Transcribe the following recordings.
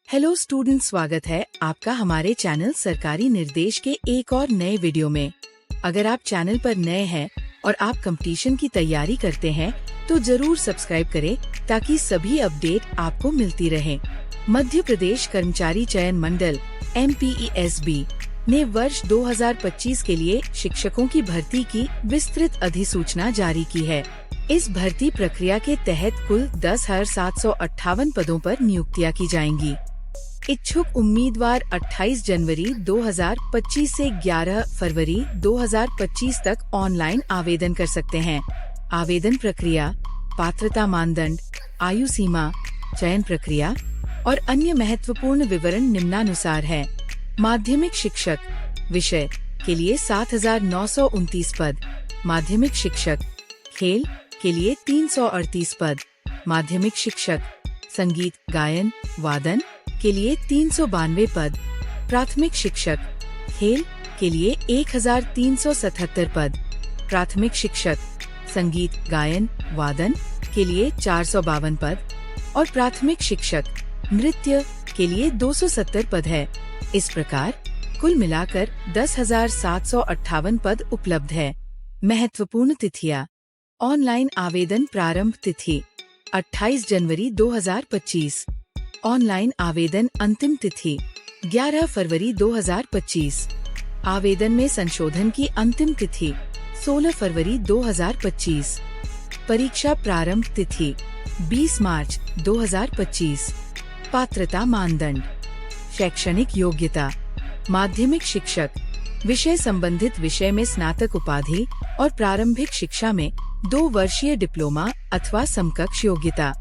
Hello student, स्वागत है आपका हमारे चैनल सरकारी निर्देश के एक और नए वीडियो में। अगर आप चैनल पर नए हैं और आप कंपटीशन की तैयारी करते हैं तो जरूर सब्सक्राइब करें ताकि सभी अपडेट आपको मिलती रहे। मध्य प्रदेश कर्मचारी चयन मंडल MPESB ने वर्ष 2025 के लिए शिक्षकों की भर्ती की विस्तृत अधिसूचना जारी की है। इस भर्ती प्रक्रिया के तहत कुल 10,758 पदों पर नियुक्तियां की जाएंगी। इच्छुक उम्मीदवार 28 जनवरी 2025 से 11 फरवरी 2025 तक ऑनलाइन आवेदन कर सकते हैं। आवेदन प्रक्रिया, पात्रता मानदंड, आयु सीमा, चयन प्रक्रिया और अन्य महत्वपूर्ण विवरण निम्नानुसार है। माध्यमिक शिक्षक विषय के लिए 7,929 पद, माध्यमिक शिक्षक खेल के लिए 338 पद, माध्यमिक शिक्षक संगीत गायन वादन के लिए 392 पद, प्राथमिक शिक्षक खेल के लिए 1,377 पद, प्राथमिक शिक्षक संगीत गायन वादन के लिए 452 पद और प्राथमिक शिक्षक नृत्य के लिए 270 पद है। इस प्रकार कुल मिलाकर 10,758 पद उपलब्ध है। महत्वपूर्ण तिथियां: ऑनलाइन आवेदन प्रारंभ तिथि 28 जनवरी 2025, ऑनलाइन आवेदन अंतिम तिथि 11 फरवरी 2025, आवेदन में संशोधन की अंतिम तिथि 16 फरवरी 2025, परीक्षा प्रारंभ तिथि 20 मार्च 2025। पात्रता मानदंड: शैक्षणिक योग्यता, माध्यमिक शिक्षक विषय संबंधित विषय में स्नातक उपाधि और प्रारंभिक शिक्षा में 2 वर्षीय डिप्लोमा अथवा समकक्ष योग्यता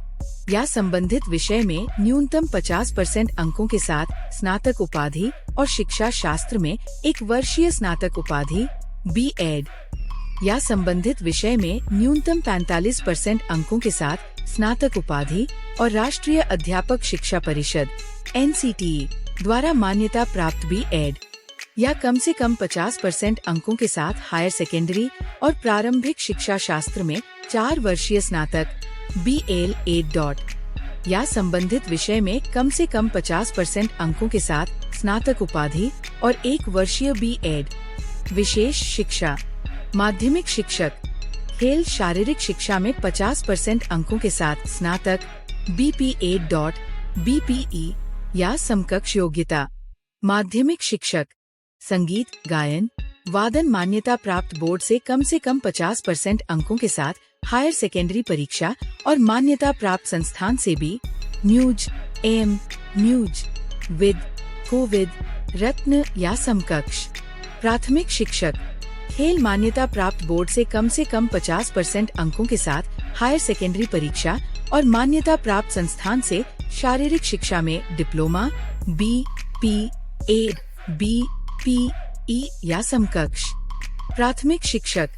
या संबंधित विषय में न्यूनतम 50% अंकों के साथ स्नातक उपाधि और शिक्षा शास्त्र में 1 वर्षीय स्नातक उपाधि B.Ed या संबंधित विषय में न्यूनतम 45% अंकों के साथ स्नातक उपाधि और राष्ट्रीय अध्यापक शिक्षा परिषद NCTE द्वारा मान्यता प्राप्त B.Ed या कम से कम 50% अंकों के साथ हायर सेकेंडरी और प्रारंभिक शिक्षा शास्त्र में 4 वर्षीय स्नातक B.L.Ed या संबंधित विषय में कम से कम 50% अंकों के साथ स्नातक उपाधि और 1 वर्षीय B.Ed। विशेष शिक्षा, माध्यमिक शिक्षक खेल शारीरिक शिक्षा में 50% अंकों के साथ स्नातक B.P.Ed. B.P.E या समकक्ष योग्यता, माध्यमिक शिक्षक संगीत गायन वादन मान्यता प्राप्त बोर्ड से कम 50% अंकों के साथ हायर सेकेंडरी परीक्षा और मान्यता प्राप्त संस्थान से भी म्यूज एम म्यूज विद कोविद रत्न या समकक्ष। प्राथमिक शिक्षक खेल मान्यता प्राप्त बोर्ड से कम 50% अंकों के साथ हायर सेकेंडरी परीक्षा और मान्यता प्राप्त संस्थान से शारीरिक शिक्षा में डिप्लोमा B.P.Ed B.P.E या समकक्ष। प्राथमिक शिक्षक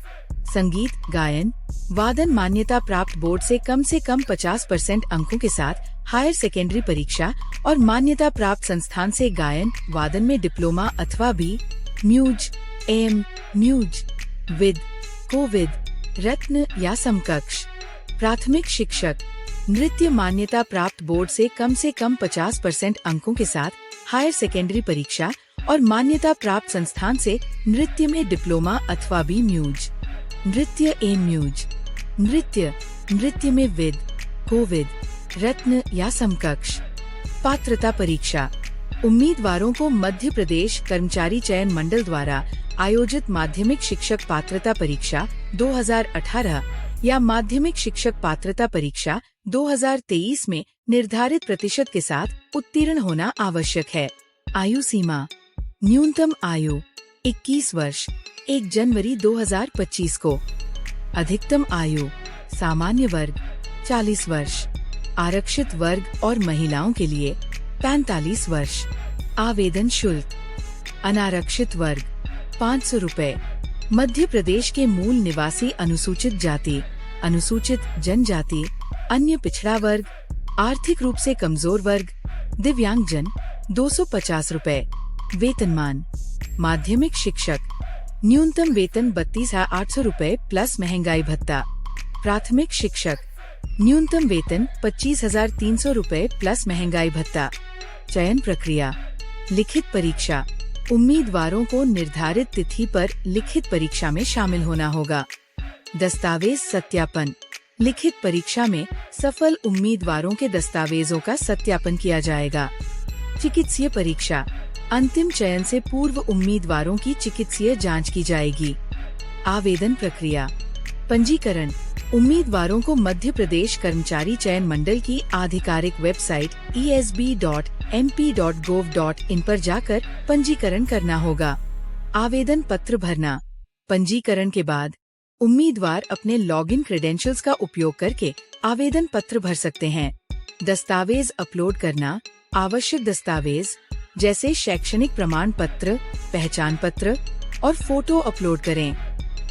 संगीत गायन वादन मान्यता प्राप्त बोर्ड से कम 50% अंकों के साथ हायर सेकेंडरी परीक्षा और मान्यता प्राप्त संस्थान से गायन वादन में डिप्लोमा अथवा B म्यूज एम म्यूज विद कोविद रत्न या समकक्ष। प्राथमिक शिक्षक नृत्य मान्यता प्राप्त बोर्ड से कम 50% अंकों के साथ हायर सेकेंडरी परीक्षा और मान्यता प्राप्त संस्थान से नृत्य में डिप्लोमा अथवा B म्यूज। नृत्य एम म्यूज नृत्य में विद कोविद रत्न या समकक्ष। पात्रता परीक्षा: उम्मीदवारों को मध्य प्रदेश कर्मचारी चयन मंडल द्वारा आयोजित माध्यमिक शिक्षक पात्रता परीक्षा 2018 या माध्यमिक शिक्षक पात्रता परीक्षा 2023 में निर्धारित प्रतिशत के साथ उत्तीर्ण होना आवश्यक है। आयु सीमा: न्यूनतम आयु 21 वर्ष 1 जनवरी 2025 को, अधिकतम आयु सामान्य वर्ग 40 वर्ष, आरक्षित वर्ग और महिलाओं के लिए 45 वर्ष। आवेदन शुल्क: अनारक्षित वर्ग 500 रुपए, मध्य प्रदेश के मूल निवासी अनुसूचित जाति, अनुसूचित जनजाति, अन्य पिछड़ा वर्ग, आर्थिक रूप से कमजोर वर्ग, दिव्यांगजन 250 रुपए। वेतनमान: माध्यमिक शिक्षक न्यूनतम वेतन 32,800 रुपए प्लस महंगाई भत्ता। प्राथमिक शिक्षक न्यूनतम वेतन 25,300 रुपए प्लस महंगाई भत्ता। चयन प्रक्रिया। लिखित परीक्षा। उम्मीदवारों को निर्धारित तिथि पर लिखित परीक्षा में शामिल होना होगा। दस्तावेज सत्यापन। लिखित परीक्षा में सफल उम्मीदवारों के दस्तावेजों का सत्यापन किया जाएगा। चिकित्सीय परीक्षा। अंतिम चयन से पूर्व उम्मीदवारों की चिकित्सीय जांच की जाएगी। आवेदन प्रक्रिया। पंजीकरण। उम्मीदवारों को मध्य प्रदेश कर्मचारी चयन मंडल की आधिकारिक वेबसाइट esb.mp.gov.in पर जाकर पंजीकरण करना होगा। आवेदन पत्र भरना। पंजीकरण के बाद उम्मीदवार अपने लॉगिन क्रेडेंशियल्स का उपयोग करके आवेदन पत्र भर सकते हैं। दस्तावेज अपलोड करना। आवश्यक दस्तावेज जैसे शैक्षणिक प्रमाण पत्र, पहचान पत्र और फोटो अपलोड करें।